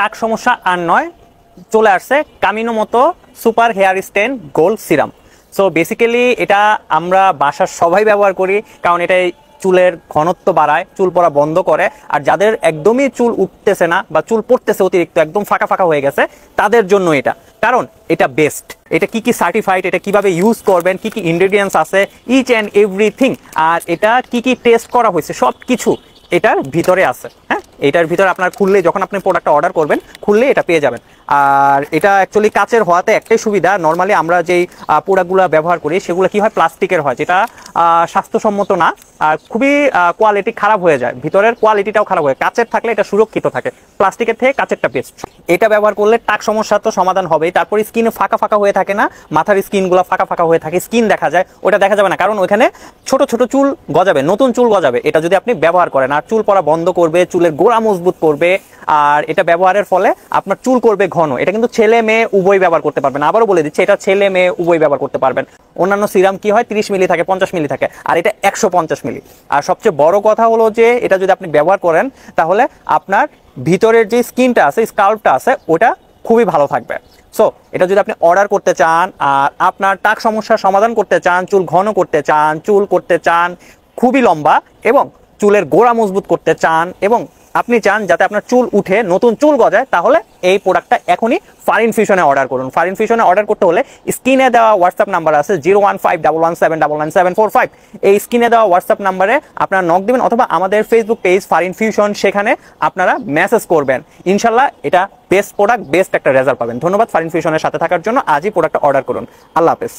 টাক সমস্যা আর নয়, চলে আসছে কামিনো মতো সুপার হেয়ার স্টেন গোল্ড সিরাম। সো বেসিক্যালি এটা আমরা বাসার সবাই ব্যবহার করি, কারণ এটাই চুলের ঘনত্ব বাড়ায়, চুল পড়া বন্ধ করে। আর যাদের একদমই চুল উঠতেছে না বা চুল পড়তেছে অতিরিক্ত, একদম ফাঁকা ফাঁকা হয়ে গেছে, তাদের জন্য এটা, কারণ এটা বেস্ট। এটা কি কি সার্টিফাইড, এটা কিভাবে ইউজ করবেন, কি কি ইনগ্রেডিয়েন্টস আছে, ইচ অ্যান্ড এভরিথিং, আর এটা কি কি টেস্ট করা হয়েছে, সব কিছু এটার ভিতরে আছে। হ্যাঁ, এটার ভিতরে আপনার খুললে, যখন আপনি প্রোডাক্টটা অর্ডার করবেন, খুললে এটা পেয়ে যাবেন। আর এটা অ্যাকচুয়ালি কাচের হওয়াতে একটাই সুবিধা, নর্মালি আমরা যেই প্রোডাক্টগুলো ব্যবহার করি সেগুলো কি হয়, প্লাস্টিকের হয়, যেটা স্বাস্থ্যসম্মত না, আর খুবই কোয়ালিটি খারাপ হয়ে যায়, ভিতরের কোয়ালিটিটাও খারাপ হয়। কাচের থাকলে এটা সুরক্ষিত থাকে, প্লাস্টিকের থেকে কাচেরটা বেস্ট। এটা ব্যবহার করলে টাক সমস্যা তো সমাধান হবেই, তারপরে স্কিন ফাঁকা ফাঁকা হয়ে থাকে না, মাথার স্কিনগুলো ফাঁকা ফাঁকা হয়ে থাকে, স্কিন দেখা যায়, ওটা দেখা যাবে না, কারণ ওইখানে ছোট ছোট চুল গজাবে, নতুন চুল গজাবে। এটা যদি আপনি ব্যবহার করেন, আর চুল পড়া বন্ধ করবে, চুলের গোড়া মজবুত করবে, আর এটা ব্যবহারের ফলে আপনার চুল করবে ঘন। এটা কিন্তু ছেলে মেয়ে উভয় ব্যবহার করতে পারবেন, আবারও বলে দিচ্ছি, এটা ছেলে মেয়ে উভয় ব্যবহার করতে পারবেন। অন্যান্য সিরাম কি হয় 30 মিলি থাকে, 50 মিলি থাকে, আর এটা 150 মিলি। আর সবচেয়ে বড় কথা হলো যে এটা যদি আপনি ব্যবহার করেন, তাহলে আপনার ভিতরের যে স্কিনটা আছে, স্কাল্পটা আছে, ওটা খুবই ভালো থাকবে। সো এটা যদি আপনি অর্ডার করতে চান, আর আপনার টাক সমস্যার সমাধান করতে চান, চুল ঘন করতে চান, চুল করতে চান খুবই লম্বা, এবং চুলের গোড়া মজবুত করতে চান, এবং আপনি চান যাতে আপনার চুল উঠে, নতুন চুল গজায়, তাহলে এই প্রোডাক্টটা এখনই ফারিন ফিউশনে অর্ডার করুন। ফারিন ফিউশনে অর্ডার করতে হলে স্ক্রিনে দেওয়া হোয়াটসঅ্যাপ নাম্বার আছে 0151179999745, এই স্ক্রিনে দেওয়া হোয়াটসঅ্যাপ নাম্বারে আপনারা নক দিবেন, অথবা আমাদের ফেসবুক পেজ ফারিন ফিউশন, সেখানে আপনারা মেসেজ করবেন। ইনশাল্লাহ এটা বেস্ট প্রোডাক্ট, বেস্ট একটা রেজাল্ট পাবেন। ধন্যবাদ ফারিন ফিউশনের সাথে থাকার জন্য। আজই প্রোডাক্টটা অর্ডার করুন। আল্লাহ হাফেজ।